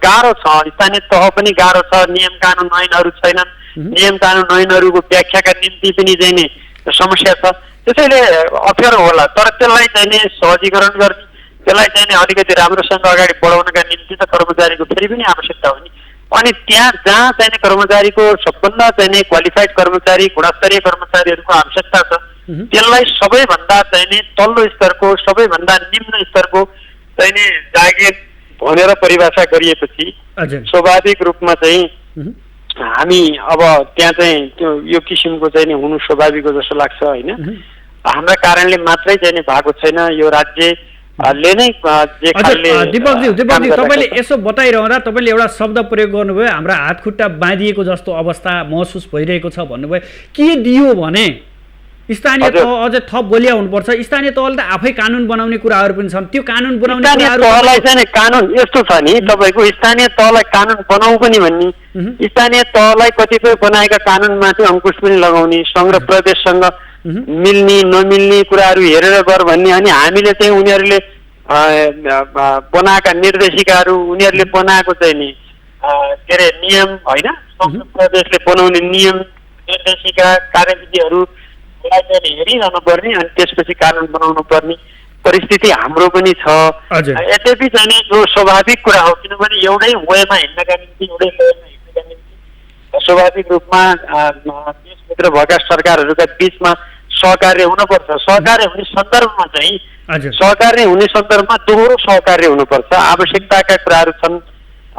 गाह्रो छ, स्थानीय तह पनि गाह्रो छ, नियम कानुन ऐनहरू छैनन्, नियम कानुन ऐनहरूको व्याख्याका निम्ति पनि चाहिँ नि समस्या छ। त्यसैले अप्ठ्यारो होला, तर त्यसलाई चाहिँ नि सहजीकरण गर्ने, त्यसलाई चाहिँ नि अलिकति राम्रोसँग अगाडि बढाउनका निम्ति त कर्मचारीको फेरि पनि आवश्यकता हो नि। अनि त्यहाँ जहाँ चाहिँ कर्मचारीको सबभन्दा चाहिँ क्वालिफाइड कर्मचारी, गुणस्तरीय कर्मचारीहरूको आवश्यकता छ, त्यसलाई सबैभन्दा चाहिँ तल्लो स्तरको, सबैभन्दा निम्न स्तरको चाहिँ जागिर भनेर परिभाषा गरिएपछि स्वाभाविक रूपमा चाहिँ हामी अब त्यहाँ चाहिँ त्यो यो किसिमको चाहिँ नि हुनु स्वाभाविक हो जस्तो लाग्छ होइन। हाम्रा कारणले मात्रै चाहिँ नि भएको छैन, यो राज्यले नै जे खालले। दीपकजी तपाईँले यसो बताइरहँदा तपाईँले एउटा शब्द प्रयोग गर्नुभयो, हाम्रा हात खुट्टा बाँधिएको जस्तो अवस्था महसुस भइरहेको छ भन्नुभयो। के दियो भने स्थानीय तह अझै थप बलिया हुनुपर्छ। स्थानीय तहले त आफै कानुन बनाउने कुराहरू पनि छन्, त्यो कानुन बनाउने तहलाई चाहिँ कानुन यस्तो छ नि, तपाईँको स्थानीय तहलाई कानुन बनाऊ पनि भन्ने, स्थानीय तहलाई कतिपय बनाएका कानुनमाथि अङ्कुश पनि लगाउने, सङ्घ र प्रदेशसँग मिल्ने नमिल्ने कुराहरू हेरेर गर भन्ने। अनि हामीले चाहिँ उनीहरूले बनाएका निर्देशिकाहरू, उनीहरूले बनाएको चाहिँ नि के अरे नियम होइन, सङ्घ प्रदेशले बनाउने नियम निर्देशिका कार्यविधिहरू हेरिरहनु पर्ने अनि त्यसपछि कानुन बनाउनु पर्ने परिस्थिति हाम्रो पनि छ। यद्यपि चाहिँ जो स्वाभाविक कुरा हो, किनभने एउटै वेमा हिँड्नका निम्ति, एउटै लेनमा हिँड्नका निम्ति स्वाभाविक रूपमा देशभित्र भएका सरकारहरूका बिचमा सहकार्य हुनुपर्छ। सहकार्य हुने सन्दर्भमा चाहिँ सहकार्य हुने सन्दर्भमा दोहोरो सहकार्य हुनुपर्छ। आवश्यकताका कुराहरू छन्,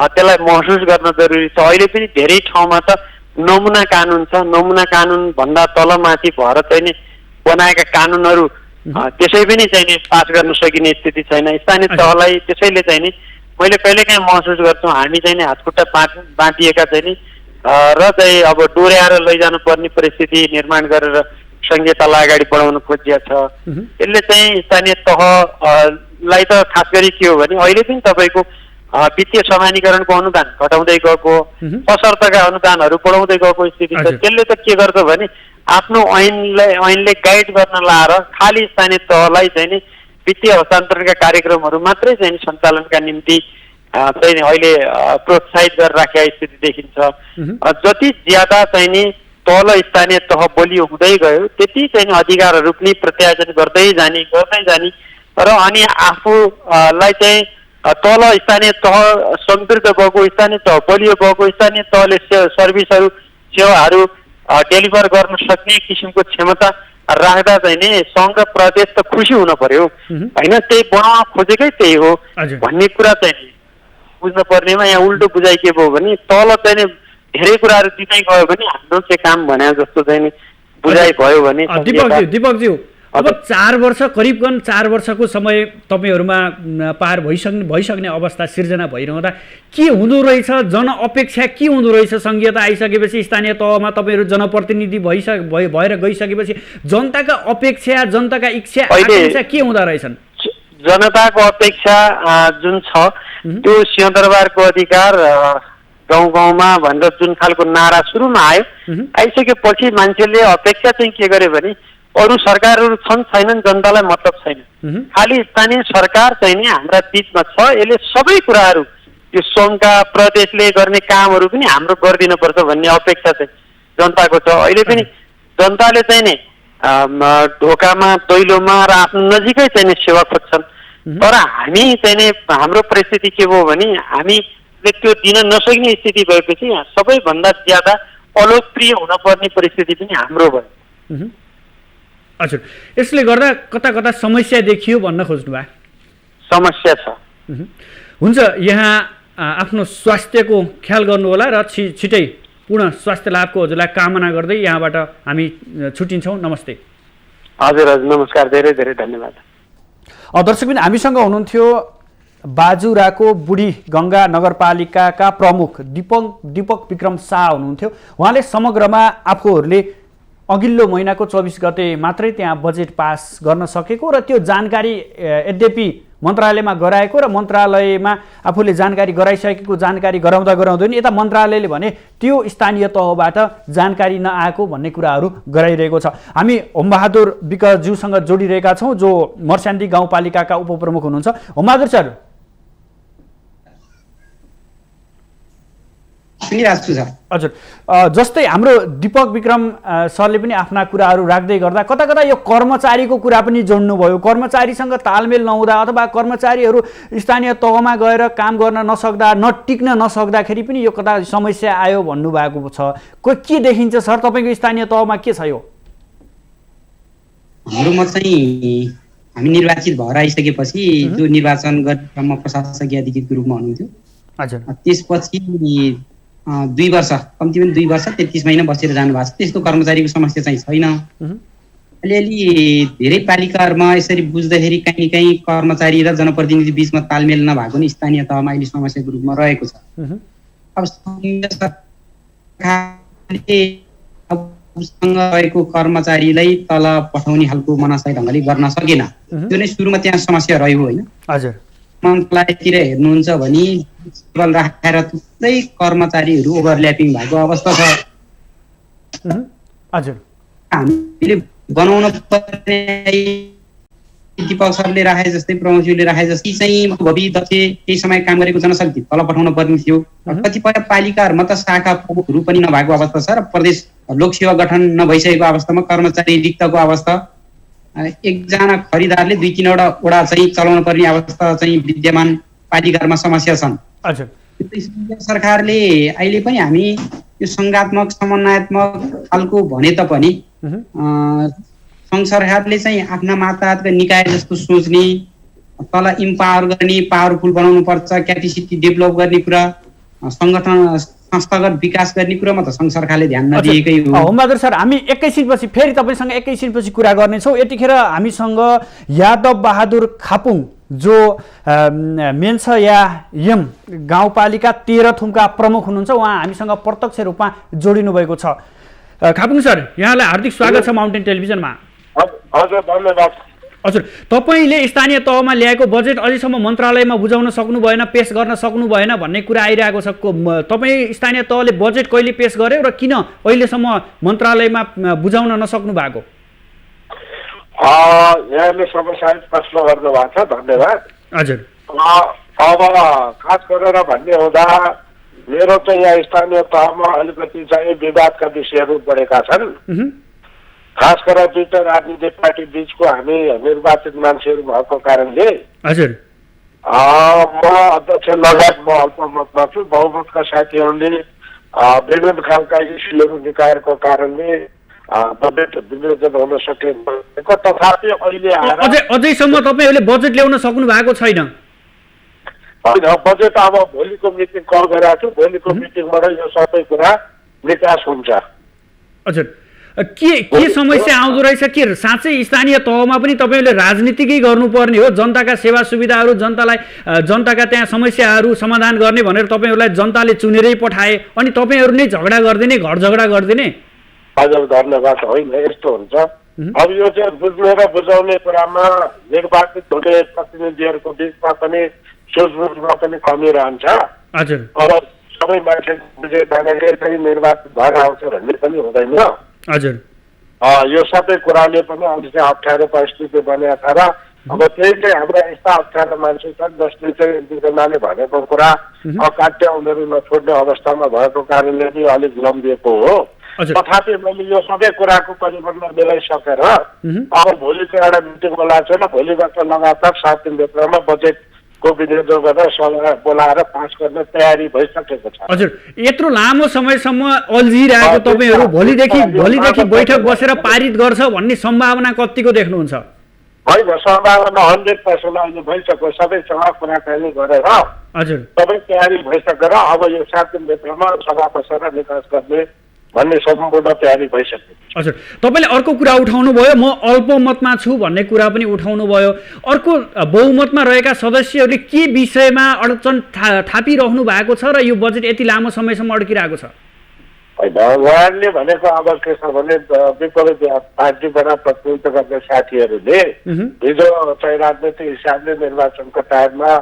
त्यसलाई महसुस गर्न जरुरी छ। अहिले पनि धेरै ठाउँमा त नमुना कानुन छ, नमुना कानुन भन्दा तलमाथि भएर चाहिँ नि बनाएका कानुनहरू त्यसै पनि चाहिँ नि पास गर्न सकिने स्थिति छैन स्थानीय तहलाई। त्यसैले चाहिँ नि मैले कहिलेकाहीँ महसुस गर्छु हामी चाहिँ नि हातखुट्टा बाँधिएका चाहिँ नि र चाहिँ अब डोर्याएर लैजानु पर्ने परिस्थिति निर्माण गरेर संहितालाई अगाडि बढाउन खोजिया छ। यसले चाहिँ स्थानीय तहलाई त खास गरी के हो भने अहिले पनि तपाईँको वित्तीय समानीकरणको अनुदान घटाउँदै गएको, असर्थका अनुदानहरू बढाउँदै गएको स्थिति छ। त्यसले त के गर्छ भने आफ्नो ऐनले गाइड गर्न लाएर खालि स्थानीय तहलाई चाहिँ नि वित्तीय हस्तान्तरणका कार्यक्रमहरू मात्रै चाहिँ सञ्चालनका निम्ति चाहिँ अहिले प्रोत्साहित गरेर राखेका स्थिति देखिन्छ। जति ज्यादा चाहिँ नि तल स्थानीय तह बलियो हुँदै गयो त्यति चाहिँ अधिकारहरू पनि प्रत्यायोजन गर्दै जाने र अनि आफूलाई चाहिँ तल स्थानीय तह समृद्ध भएको, स्थानीय तह बलियो भएको, स्थानीय तहले सर्भिसहरू सेवाहरू डेलिभर गर्न सक्ने किसिमको क्षमता राख्दा चाहिँ नि सङ्घ र प्रदेश त खुसी हुन पर्यो होइन। त्यही बनाउन खोजेकै त्यही हो भन्ने कुरा चाहिँ बुझ्नु पर्नेमा यहाँ उल्टो बुझाइ के भयो भने तल चाहिँ नि धेरै कुराहरू दिँदै गयो भने हाम्रो चाहिँ काम भने जस्तो चाहिँ नि बुझाइ भयो भने। दीपकज्यू अब 4 वर्ष करिबन 4 वर्षको समय तपाईँहरूमा पार भइसक्ने अवस्था सिर्जना भइरहँदा के हुँदो रहेछ, जनअपेक्षा के हुँदो रहेछ? सङ्घीयता आइसकेपछि स्थानीय तहमा तपाईँहरू जनप्रतिनिधि भएर गइसकेपछि जनताका अपेक्षा, जनताका इच्छा आकांक्षा के हुँदो रहेछन्? जनताको अपेक्षा जुन छ त्यो सिंहदरबारको अधिकार गाउँ गाउँमा भनेर जुन खालको नारा सुरुमा आइसकेपछि मान्छेले अपेक्षा चाहिँ के गरे भने अरू सरकारहरू छन् छैनन् जनतालाई मतलब छैन, खालि स्थानीय सरकार चाहिँ नि हाम्रा बिचमा छ, यसले सबै कुराहरू यो सङ्घका प्रदेशले गर्ने कामहरू पनि हाम्रो गरिदिनुपर्छ भन्ने अपेक्षा चाहिँ जनताको छ। अहिले पनि जनताले चाहिँ नि ढोकामा दैलोमा र आफ्नो नजिकै चाहिँ नि सेवा खोज्छन्, तर हामी चाहिँ नि हाम्रो परिस्थिति के भयो भने हामीले त्यो दिन नसक्ने स्थिति भएपछि सबैभन्दा ज्यादा अलोकप्रिय हुनपर्ने परिस्थिति पनि हाम्रो भयो। हजुर, यसले गर्दा कता कता समस्या देखियो भन्न खोज्नु भयो? समस्या छ। हुन्छ, यहाँ आफ्नो स्वास्थ्यको ख्याल गर्नु होला र छिटै पूर्ण स्वास्थ्य लाभको हजुरलाई कामना गर्दै यहाँबाट हामी छुट्टिन्छौँ। नमस्ते। हजुर हजुर, नमस्कार, धेरै धेरै धन्यवाद। दर्शकबिन हामीसँग हुनुहुन्थ्यो बाजुराको बुढी गङ्गा नगरपालिकाका प्रमुख दीपक विक्रम शाह हुनुहुन्थ्यो। उहाँले समग्रमा आफूहरूले अघिल्लो महिनाको 24 गते मात्रै त्यहाँ बजेट पास गर्न सकेको र त्यो जानकारी यद्यपि मन्त्रालयमा गराएको र मन्त्रालयमा आफूले जानकारी गराइसकेको जानकारी गराउँदै नि यता मन्त्रालयले भने त्यो स्थानीय तहबाट जानकारी नआएको भन्ने कुराहरू गराइरहेको छ। हामी होमबहादुर विकज्यूसँग जोडिरहेका छौँ जो मर्स्याङ्दी गाउँपालिकाका उपप्रमुख हुनुहुन्छ। होमबहादुर सर, हजुर, जस्तै हाम्रो दीपक विक्रम सरले पनि आफ्ना कुराहरू राख्दै गर्दा कता कता यो कर्मचारीको कुरा पनि जोड्नुभयो। कर्मचारीसँग तालमेल नहुँदा अथवा कर्मचारीहरू स्थानीय तहमा गएर काम गर्न नसक्दा टिक्न नसक्दाखेरि पनि यो कता समस्या आयो भन्नुभएको छ। के देखिन्छ सर तपाईँको स्थानीय तहमा के छ यो? हाम्रोमा चाहिँ हामी निर्वाचित भएर आइसकेपछि जो निर्वाचन गर्ने प्रशासकीय अधिकृतको रूपमा हुनुहुन्थ्यो, हजुर, त्यसपछि 2 वर्ष, कम्तीमा 2 वर्ष 33 महिना बसेर जानुभएको छ। त्यस्तो कर्मचारीको समस्या चाहिँ छैन। अलिअलि धेरै पालिकाहरूमा यसरी बुझ्दाखेरि कहीँ कर्मचारी र जनप्रतिनिधि बीचमा तालमेल नभएको नि स्थानीय तहमा अहिले समस्याको रूपमा रहेको छ। अब उसँग रहेको कर्मचारीलाई तल पठाउने खालको मनासय ढङ्गले गर्न सकेन। त्यो नै सुरुमा त्यहाँ समस्या रह्यो होइन। हजुर, मन्त्रालयतिर हेर्नुहुन्छ भने टेबल राखेर थुप्रै कर्मचारीहरू ओभरल्यापिङ भएको अवस्था छ। हजुर, हामीले बनाउन पर्ने दीपक सरले राखे जस्तै प्रमुखज्यूले राखे जस्तै चाहिँ भविदक्ष केही समय काम गरेको जनशक्ति तल पठाउन पर्ने थियो। कतिपय पालिकाहरूमा त शाखा प्रमुखहरू पनि नभएको अवस्था छ र प्रदेश लोकसेवा गठन नभइसकेको अवस्थामा कर्मचारी रिक्तको अवस्था, एकजना खरिदारले 2-3 वटा चाहिँ चलाउन पर्ने अवस्था चाहिँ विद्यमान पालिकाहरूमा समस्या छन्। हजुर, सरकारले अहिले पनि हामी यो सङ्घात्मक समन्वयात्मक खालको भने तापनि सङ्घ सरकारले चाहिँ आफ्ना माताहतका निकाय जस्तो सोच्ने, तल इम्पावर गर्ने, पावरफुल बनाउनु पर्छ, क्यापेसिटी डेभलप गर्ने कुरा, सङ्गठन संस्थागत विकास गर्ने कुरामा त सङ्घ सरकारले ध्यान नदिएकै हो। होमबहादुर सर, हामी एकैछिनपछि फेरि तपाईँसँग एकैछिनपछि कुरा गर्नेछौँ। यतिखेर हामीसँग यादव बहादुर खापुङ जो मेन्छ या यम गाउँपालिका तेह्रथुमका प्रमुख हुनुहुन्छ, उहाँ हामीसँग प्रत्यक्ष रूपमा जोडिनु भएको छ। खापुङ सर, यहाँलाई हार्दिक स्वागत छ माउन्टेन टेलिभिजनमा। हजुर, धन्यवाद। हजुर, तपाईँले स्थानीय तहमा ल्याएको बजेट अझैसम्म मन्त्रालयमा बुझाउन सक्नु भएन, पेश गर्न सक्नु भएन भन्ने कुरा आइरहेको छ। तपाईँ स्थानीय तहले बजेट कहिले पेश गर्यो र किन अहिलेसम्म मन्त्रालयमा बुझाउन नसक्नु भएको? यहाँले समस्या प्रश्न गर्नुभएको छ, धन्यवाद। हजुर, अब खास गरेर भन्ने हुँदा मेरो चाहिँ यहाँ स्थानीय तहमा अलिकति चाहिँ विवादका विषयहरू बढेका छन्। खास गरेर दुईटा राजनीतिक पार्टी बीचको हामी निर्वाचित मान्छेहरू भएको कारणले हजुर, म अध्यक्ष लगायत म अल्पमतमा छु। बहुमतका साथीहरूले विभिन्न खालका इस्युहरू निकायको कारणले बजेट विनियोजन हुन सकेन। तथापि अहिले अझैसम्म तपाईँहरूले बजेट ल्याउन सक्नु भएको छैन? होइन, बजेट अब भोलिको मिटिङ कल गरेको छु। भोलिको मिटिङबाट यो सबै कुरा निकास हुन्छ। हजुर, के समस्या आउँदो रहेछ? के साँच्चै स्थानीय तहमा पनि तपाईँहरूले राजनीतिकै गर्नुपर्ने हो? जनताका सेवा सुविधाहरू, जनताका त्यहाँ समस्याहरू समाधान गर्ने भनेर तपाईँहरूलाई जनताले चुनेरै पठाए अनि तपाईँहरू नै झगडा गरिदिने, घर झगडा गरिदिने? हजुर, धन्यवाद। होइन, यस्तो हुन्छ। अब यो चाहिँ बुझ्ने र बुझाउने कुरामा निर्वाचित हुने प्रतिनिधिहरूको बिचमा पनि सोचबुझमा पनि कमी रहन्छ। हजुर, अब सबै मान्छे बुझे जानेले चाहिँ निर्वाचित भएर आउँछ भन्ने पनि हुँदैन। हजुर, यो सबै कुराले पनि अहिले चाहिँ अप्ठ्यारो परिस्थिति बनेको छ र अब त्यही चाहिँ हाम्रा यस्ता अप्ठ्यारो मान्छे छन् जसले चाहिँ दुईजनाले भनेको कुरा अकाट्य उनीहरू नछोड्ने अवस्थामा भएको कारणले पनि अलिक लम्बिएको हो। तथापि मैले यो सबै कुराको परिबन्ध मिलाइसकेर अब भोलि चाहिँ एउटा मिटिङ बोलाएको छैन। भोलिबाट लगातार 7 दिनभित्रमा बजेटको विनियोजन गरेर सल्लाह बोलाएर पास गर्ने तयारी भइसकेको छ। हजुर, यत्रो लामो समयसम्म अल्झिरहेको तपाईँहरू भोलिदेखि बैठक बसेर पारित गर्छ भन्ने सम्भावना कतिको देख्नुहुन्छ? होइन, सम्भावना 100% अहिले भइसक्यो। सबैसँग कुराकानी गरेर हजुर, सबै तयारी भइसकेर अब यो 7 दिनभित्रमा सभा बसेर निकास गर्ने भन्ने सम्पूर्ण तयारी भइसक्यो। हजुर, तपाईँले अर्को कुरा उठाउनु भयो, म अल्पमतमा छु भन्ने कुरा पनि उठाउनु भयो। अर्को बहुमतमा रहेका सदस्यहरूले के विषयमा अडचन थापिरहनु भएको छ र यो बजेट यति लामो समयसम्म अड्किरहेको छ? होइन उहाँहरूले भनेको अब के छ भने विपरीत पार्टीबाट प्रतिनिधित्व गर्ने साथीहरूले हिजो चाहिँ राजनैतिक हिसाबले निर्वाचनको टाइममा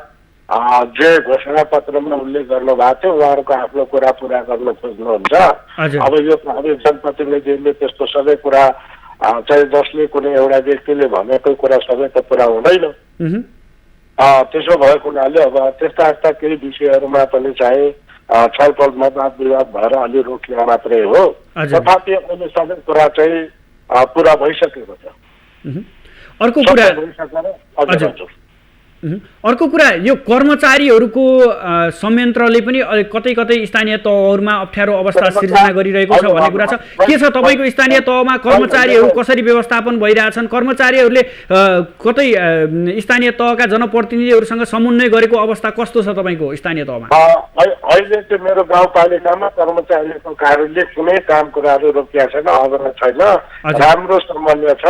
जे घोषणा पत्रमा उल्लेख गर्नुभएको थियो उहाँहरूको आफ्नो कुरा पुरा गर्न खोज्नुहुन्छ। अब यो हामी जनप्रतिनिधिले त्यस्तो सबै कुरा चाहिँ जसले कुनै एउटा व्यक्तिले भनेको कुरा सबै त पुरा हुँदैन। त्यसो भएको हुनाले अब त्यस्ता यस्ता केही विषयहरूमा पनि चाहिँ छलफलमा वाद विवाद भएर अलि रोकिया मात्रै हो। तथापि अहिले सबै कुरा चाहिँ पुरा भइसकेको छ। अर्को कुरा यो कर्मचारीहरूको संयन्त्रले पनि कतै कतै स्थानीय तहहरूमा अप्ठ्यारो अवस्था सिर्जना गरिरहेको छ भन्ने कुरा छ। के छ तपाईँको स्थानीय तहमा कर्मचारीहरू कसरी व्यवस्थापन भइरहेछन्? कर्मचारीहरूले कतै स्थानीय तहका जनप्रतिनिधिहरूसँग समन्वय गरेको अवस्था कस्तो छ तपाईँको स्थानीय तहमा? अहिले चाहिँ मेरो गाउँपालिकामा कर्मचारीको कारणले कुनै काम कुराहरू रोकिया छैन, अवरोध छैन, राम्रो समन्वय छ,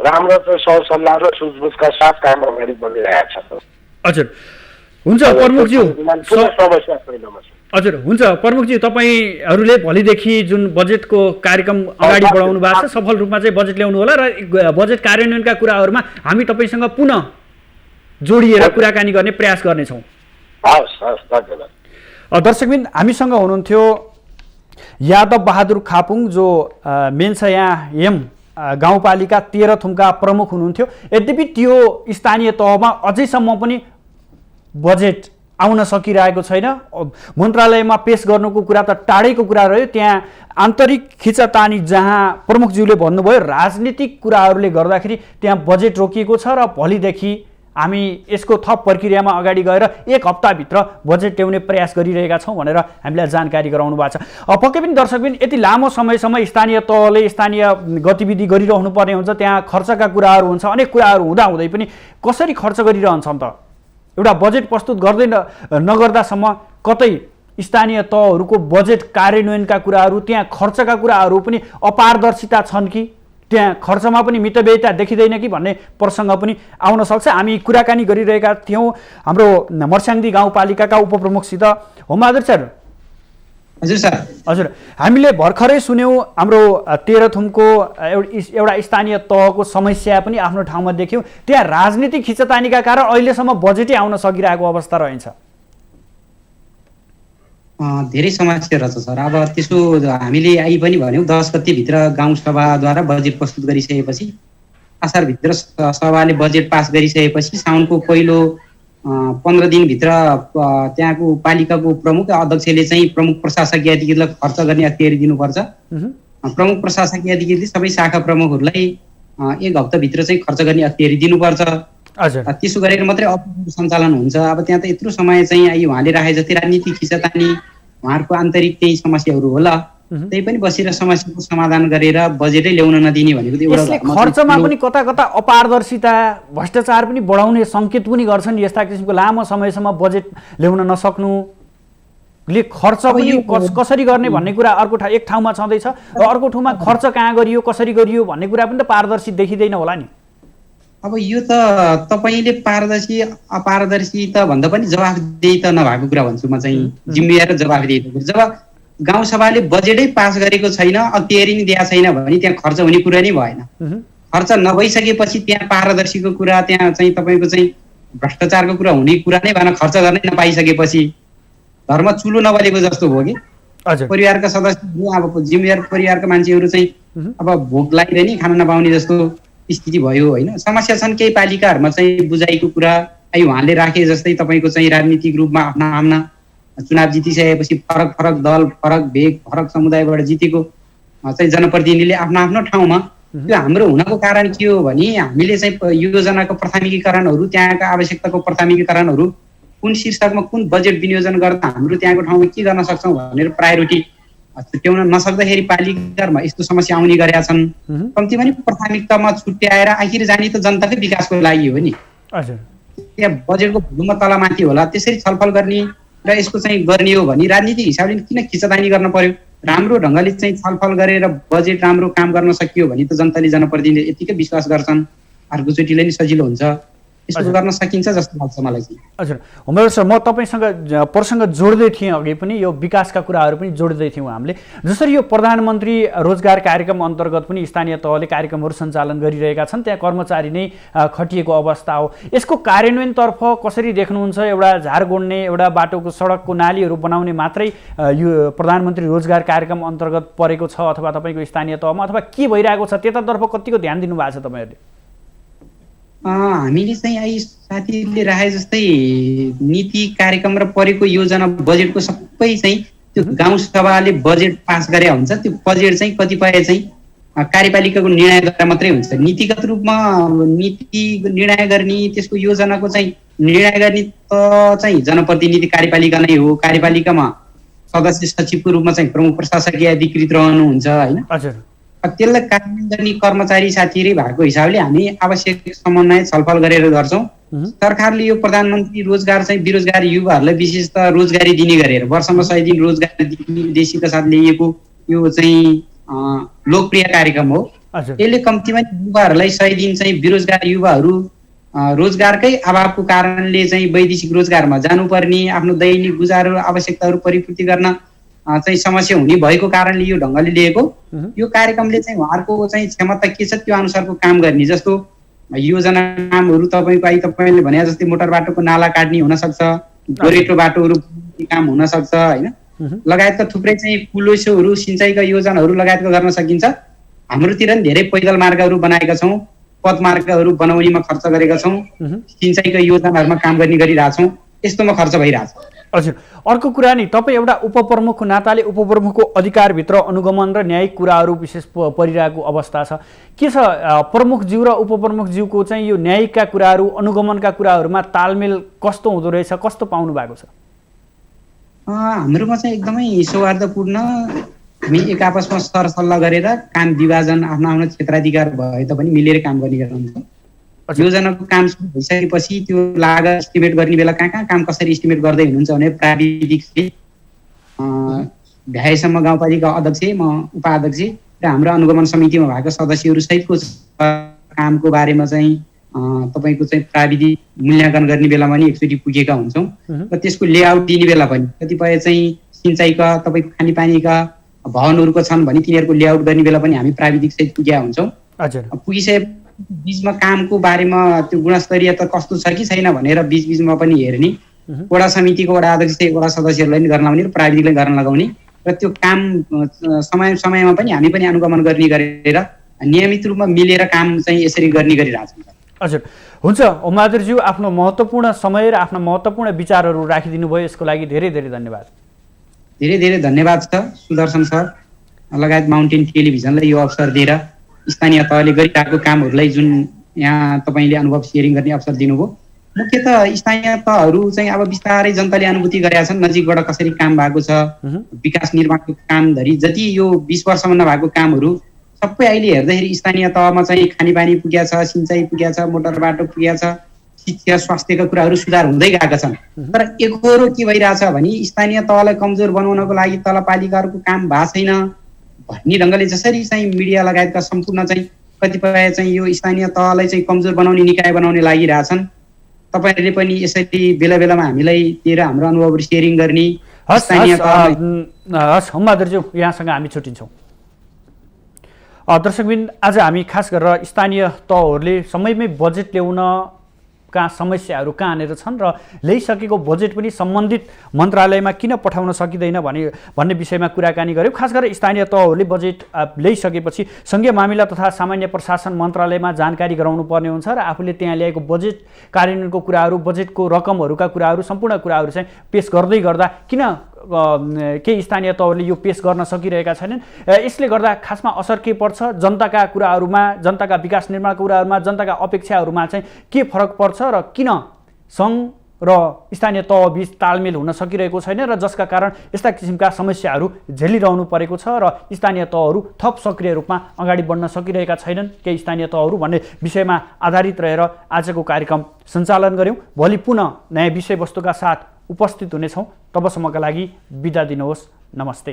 राम्रो चाहिँ सरसल्लाह र सुझबुझका साथ काम अगाडि बढिरहेको छ। हजुर हुन्छ प्रमुखज्यू, हजुर हुन्छ प्रमुखज्यू, तपाईँहरूले भोलिदेखि जुन बजेटको कार्यक्रम अगाडि बढाउनु भएको छ सफल रूपमा चाहिँ बजेट ल्याउनु होला र बजेट कार्यान्वयनका कुराहरूमा हामी तपाईँसँग पुनः जोडिएर कुराकानी गर्ने प्रयास गर्नेछौँ। दर्शकबिन हामीसँग हुनुहुन्थ्यो यादव बहादुर खापुङ जो मेन्सया एम गाउँपालिका तेह्रथुमका प्रमुख हुनुहुन्थ्यो। यद्यपि त्यो स्थानीय तहमा अझैसम्म पनि बजेट आउन सकिरहेको छैन। मन्त्रालयमा पेश गर्नुको कुरा त टाढैको कुरा रह्यो, त्यहाँ आन्तरिक खिचातानी जहाँ प्रमुखज्यूले भन्नुभयो राजनीतिक कुराहरूले गर्दाखेरि त्यहाँ बजेट रोकिएको छ र भोलिदेखि हामी यसको थप प्रक्रियामा अगाडि गएर 1 हप्ताभित्र बजेट ल्याउने प्रयास गरिरहेका छौँ भनेर हामीलाई जानकारी गराउनु भएको छ। पक्कै पनि दर्शकबिन यति लामो समयसम्म स्थानीय तहले स्थानीय गतिविधि गरिरहनु पर्ने हुन्छ, त्यहाँ खर्चका कुराहरू हुन्छ, अनेक कुराहरू हुँदाहुँदै पनि कसरी खर्च गरिरहन्छन् त? एउटा बजेट प्रस्तुत गर्दै नगर्दासम्म कतै स्थानीय तहहरूको बजेट कार्यान्वयनका कुराहरू, त्यहाँ खर्चका कुराहरू पनि अपारदर्शिता छन् कि त्यहाँ खर्चमा पनि मितव्ययिता देखिँदैन कि भन्ने प्रसङ्ग पनि आउन सक्छ। हामी कुराकानी गरिरहेका थियौँ हाम्रो मर्स्याङ्दी गाउँपालिकाका उपप्रमुखसित। होमबहादुर सर। हजुर सर। हजुर हामीले भर्खरै सुन्यौँ हाम्रो तेह्रथुमको एउटा स्थानीय तहको समस्या पनि आफ्नो ठाउँमा देख्यौँ, त्यहाँ राजनीतिक खिचतानीका कारण अहिलेसम्म बजेटै आउन सकिरहेको अवस्था रहन्छ। धेरै समस्या रहेछ सर। अब त्यसो हामीले आइ पनि भन्यौँ 10 गतेभित्र गाउँसभाद्वारा बजेट प्रस्तुत गरिसकेपछि असारभित्र सभाले बजेट पास गरिसकेपछि साउनको पहिलो 15 दिनभित्र त्यहाँको पालिकाको प्रमुख अध्यक्षले चाहिँ प्रमुख प्रशासकीय अधिकारीलाई खर्च गर्ने अख्तियारी दिनुपर्छ। प्रमुख प्रशासकीय अधिकारीले सबै शाखा प्रमुखहरूलाई 1 हप्ताभित्र चाहिँ खर्च गर्ने अख्तियारी दिनुपर्छ। त्यसो गरेर मात्रै सञ्चालन हुन्छ। अब त्यहाँ त यत्रो समय चाहिँ अहिले उहाँले राखे जस्तै राजनीतिक खिचतानी उहाँहरूको आन्तरिक केही समस्याहरू होला, त्यही पनि बसेर समस्याको समाधान गरेर बजेटै ल्याउन नदिने भनेको यसले खर्चमा पनि कता कता अपारदर्शिता भ्रष्टाचार पनि बढाउने सङ्केत पनि गर्छन्। यस्ता किसिमको लामो समयसम्म बजेट ल्याउन नसक्नुले खर्च पनि कसरी गर्ने भन्ने कुरा एक ठाउँमा छँदैछ र अर्को ठाउँमा खर्च कहाँ गरियो कसरी गरियो भन्ने कुरा पनि त पारदर्शी देखिँदैन होला नि। अब यो त तपाईँले पारदर्शी अपारदर्शी त भन्दा पनि जवाफदेही त नभएको कुरा भन्छु म चाहिँ। जिम्मेवार र जवाफदेही जब गाउँसभाले बजेटै पास गरेको छैन, अख्तियारी नै दिएको छैन भने त्यहाँ खर्च हुने कुरा नै भएन। खर्च नभइसकेपछि त्यहाँ पारदर्शीको कुरा, त्यहाँ चाहिँ तपाईँको चाहिँ भ्रष्टाचारको कुरा हुने कुरा नै भएन। खर्च गर्नै नपाइसकेपछि धर्म चुलो नबलेको जस्तो भयो कि परिवारका सदस्यहरू, अब जिम्मेवार परिवारका मान्छेहरू चाहिँ अब भोक लागेर नि खान नपाउने जस्तो स्थिति भयो होइन। समस्या छन् केही पालिकाहरूमा चाहिँ बुझाइको कुरा। अहिले उहाँले राखे जस्तै तपाईँको चाहिँ राजनीतिक रूपमा आफ्ना आफ्ना चुनाव जितिसकेपछि फरक फरक दल, फरक भेग, फरक समुदायबाट जितेको चाहिँ जनप्रतिनिधिले आफ्नो आफ्नो ठाउँमा त्यो हाम्रो हुनको कारण के हो भने हामीले चाहिँ योजनाको प्राथमिकीकरणहरू, त्यहाँका आवश्यकताको प्राथमिकीकरणहरू कुन शीर्षकमा कुन बजेट विनियोजन गर्दा हाम्रो त्यहाँको ठाउँमा के गर्न सक्छौँ भनेर प्रायोरिटी छुट्याउन नसक्दाखेरि पालिकामा यस्तो समस्या आउने गरेका छन्। कम्तीमा नि प्राथमिकतामा छुट्याएर आखिर जाने त जनताकै विकासको लागि हो नि। त्यहाँ बजेटको भुलुमा तलमाथि होला, त्यसरी छलफल गर्ने र यसको चाहिँ गर्ने हो भने राजनीतिक हिसाबले किन खिचतानी गर्न पर्यो? राम्रो ढङ्गले चाहिँ छलफल गरेर बजेट राम्रो काम गर्न सकियो भने त जनताले जनप्रतिनिधि यतिकै विश्वास गर्छन्, अर्कोचोटिले नि सजिलो हुन्छ। यसो गर्न सकिन्छ जस्तो लाग्छ मलाई चाहिँ। हजुर हुमबहादुर सर, म तपाईँसँग प्रसङ्ग जोड्दै थिएँ अघि पनि, यो विकासका कुराहरू पनि जोड्दै थियौँ हामीले। जसरी यो प्रधानमन्त्री रोजगार कार्यक्रम अन्तर्गत पनि स्थानीय तहले कार्यक्रमहरू सञ्चालन गरिरहेका छन्, त्यहाँ कर्मचारी नै खटिएको अवस्था हो। यसको कार्यान्वयनतर्फ कसरी देख्नुहुन्छ? एउटा झार गोड्ने, एउटा बाटोको सडकको नालीहरू बनाउने मात्रै यो प्रधानमन्त्री रोजगार कार्यक्रम अन्तर्गत परेको छ अथवा तपाईँको स्थानीय तहमा, अथवा के भइरहेको छ त्यतातर्फ कतिको ध्यान दिनुभएको छ तपाईँहरूले? हामीले चाहिँ अहिले साथीहरूले राखे जस्तै नीति कार्यक्रम र परेको योजना बजेटको सबै चाहिँ त्यो गाउँ सभाले बजेट पास गरे हुन्छ। त्यो बजेट चाहिँ कतिपय चाहिँ कार्यपालिकाको निर्णयद्वारा मात्रै हुन्छ। नीतिगत रूपमा नीति निर्णय गर्ने, त्यसको योजनाको चाहिँ निर्णय गर्ने त चाहिँ जनप्रतिनिधि कार्यपालिका नै हो। कार्यपालिकामा सदस्य सचिवको रूपमा चाहिँ प्रमुख प्रशासकीय अधिकृत रहनुहुन्छ होइन। हजुर, त्यसलाई कार्यान्वयन गर्ने कर्मचारी साथीहरू भएको हिसाबले हामी आवश्यक समन्वय छलफल गरेर गर्छौँ। सरकारले यो प्रधानमन्त्री रोजगार चाहिँ बेरोजगार युवाहरूलाई विशेष त रोजगारी दिने गरेर वर्षमा 100 दिन रोजगार दिने उद्देश्यका साथ ल्याइएको यो चाहिँ लोकप्रिय कार्यक्रम हो। यसले कम्तीमा युवाहरूलाई 100 दिन चाहिँ बेरोजगार युवाहरू रोजगारकै अभावको कारणले चाहिँ वैदेशिक रोजगारमा जानुपर्ने, आफ्नो दैनिक गुजारो आवश्यकताहरू परिपूर्ति गर्न चाहिँ समस्या हुने भएको कारणले यो ढङ्गले लिएको। यो कार्यक्रमले चाहिँ उहाँहरूको चाहिँ क्षमता के छ त्यो अनुसारको काम गर्ने। जस्तो योजना कामहरू तपाईँले भने जस्तै मोटर बाटोको नाला काट्ने हुनसक्छ, गोरेटो बाटोहरू काम हुनसक्छ होइन, लगायतका थुप्रै चाहिँ पुलोसोहरू, सिँचाइका योजनाहरू लगायतका गर्न सकिन्छ। हाम्रोतिर पनि धेरै पैदल मार्गहरू बनाएका छौँ, पथमार्गहरू बनाउनेमा खर्च गरेका छौँ, सिँचाइका योजनाहरूमा काम गर्ने गरिरहेछौँ, यस्तोमा खर्च भइरहेछ। हजुर, अर्को कुरा नि, तपाईँ एउटा उपप्रमुखको नाताले उपप्रमुखको अधिकारभित्र अनुगमन र न्यायिक कुराहरू विशेष परिरहेको अवस्था छ। के छ प्रमुखज्यू र उपप्रमुखज्यूको चाहिँ यो न्यायिकका कुराहरू, अनुगमनका कुराहरूमा तालमेल कस्तो हुँदो रहेछ, कस्तो पाउनु भएको छ? हाम्रोमा चाहिँ एकदमै सौहार्दपूर्ण, हामी एक आपसमा सरसल्लाह गरेर काम विभाजन आफ्नो आफ्नो क्षेत्राधिकार भए तापनि मिलेर काम गर्ने गर्नुहुन्छ। योजनाको काम सुरु भइसकेपछि त्यो लागत एस्टिमेट गर्ने बेला कहाँ काम कसरी एस्टिमेट गर्दै हुनुहुन्छ भने प्राविधिकले भ्याएसम्म गाउँपालिका अध्यक्ष, म उपाध्यक्ष र हाम्रो अनुगमन समितिमा भएको सदस्यहरू सहितको कामको बारेमा चाहिँ तपाईँको चाहिँ प्राविधिक मूल्याङ्कन गर्ने बेलामा नि एकचोटि पुगेका हुन्छौँ। र त्यसको लेआउट दिने बेला पनि कतिपय चाहिँ सिँचाइका, तपाईँको खानेपानीका भवनहरूको छन् भने तिनीहरूको लेआउट गर्ने बेला पनि हामी प्राविधिक सहित पुगेका हुन्छौँ। पुगिसके बिचमा कामको बारेमा त्यो गुणस्तरीय त कस्तो छ कि छैन भनेर बिचबिचमा पनि हेर्ने, वडा समितिको वडा अध्यक्ष, वडा सदस्यहरूलाई पनि गर्न लाउने र प्राविधिकलाई गर्न लगाउने, र त्यो काम समयमा पनि हामी पनि अनुगमन गर्ने गरेर नियमित रूपमा मिलेर काम चाहिँ यसरी गर्ने गरिरहेछौँ। हजुर, हुन्छ उमादुरज्यू, आफ्नो महत्त्वपूर्ण समय र आफ्ना महत्त्वपूर्ण विचारहरू राखिदिनु भयो, यसको लागि धेरै धेरै धन्यवाद। धेरै धेरै धन्यवाद छ सुदर्शन सर लगायत माउन्टेन टेलिभिजनलाई यो अवसर दिएर स्थानीय तहले गरिरहेको कामहरूलाई जुन यहाँ तपाईँले अनुभव सेयरिङ गर्ने अवसर दिनुभयो। मुख्यतः स्थानीय तहहरू चाहिँ अब बिस्तारै जनताले अनुभूति गरेका छन् नजिकबाट कसरी काम भएको छ। विकास निर्माणको कामधरि जति यो 20 वर्षमा नभएको कामहरू सबै अहिले हेर्दाखेरि स्थानीय तहमा चाहिँ खानेपानी पुगेको छ, सिँचाइ पुगेको छ, मोटर बाटो पुगेको छ, शिक्षा स्वास्थ्यका कुराहरू सुधार हुँदै गएका छन्। तर एकहोरो के भइरहेछ भने स्थानीय तहलाई कमजोर बनाउनको लागि तलपालिकाहरूको काम भएको छैन भन्ने ढङ्गले जसरी चाहिँ मिडिया लगायतका सम्पूर्ण चाहिँ कतिपय चाहिँ यो स्थानीय तहलाई चाहिँ कमजोर बनाउने निकाय बनाउने लागिरहेछन्। तपाईँहरूले पनि यसरी बेला बेलामा हामीलाई दिएर हाम्रो अनुभवहरू सेयरिङ गर्ने। हस् उमादुरज्यू, यहाँसँग हामी छुट्टिन्छौँ। दर्शकबिन, आज हामी खास गरेर स्थानीय तहहरूले समयमै बजेट ल्याउन कहाँ समस्याहरू कहाँनिर छन् र ल्याइसकेको बजेट पनि सम्बन्धित मन्त्रालयमा किन पठाउन सकिँदैन भन्ने विषयमा कुराकानी गऱ्यौँ। खास गरेर स्थानीय तहहरूले बजेट ल्याइसकेपछि सङ्घीय मामिला तथा सामान्य प्रशासन मन्त्रालयमा जानकारी गराउनु पर्ने हुन्छ र आफूले त्यहाँ ल्याएको बजेट कार्यान्वयनको कुराहरू, बजेटको रकमहरूका कुराहरू, सम्पूर्ण कुराहरू चाहिँ पेस गर्दै गर्दा किन केही स्थानीय तहहरूले यो पेस गर्न सकिरहेका छैनन्? यसले गर्दा खासमा असर के पर्छ? जनताका कुराहरूमा, जनताका विकास निर्माणका कुराहरूमा, जनताका अपेक्षाहरूमा चाहिँ के फरक पर्छ र किन सङ्घ र स्थानीय तहबीच तालमेल हुन सकिरहेको छैन र जसका कारण यस्ता किसिमका समस्याहरू झेलिरहनु परेको छ र स्थानीय तहहरू थप सक्रिय रूपमा अगाडि बढ्न सकिरहेका छैनन् केही स्थानीय तहहरू भन्ने विषयमा आधारित रहेर आजको कार्यक्रम सञ्चालन गऱ्यौँ। भोलि पुनः नयाँ विषयवस्तुका साथ उपस्थित हुनेछौँ। तबसम्मका लागि बिदा दिनुहोस्। नमस्ते।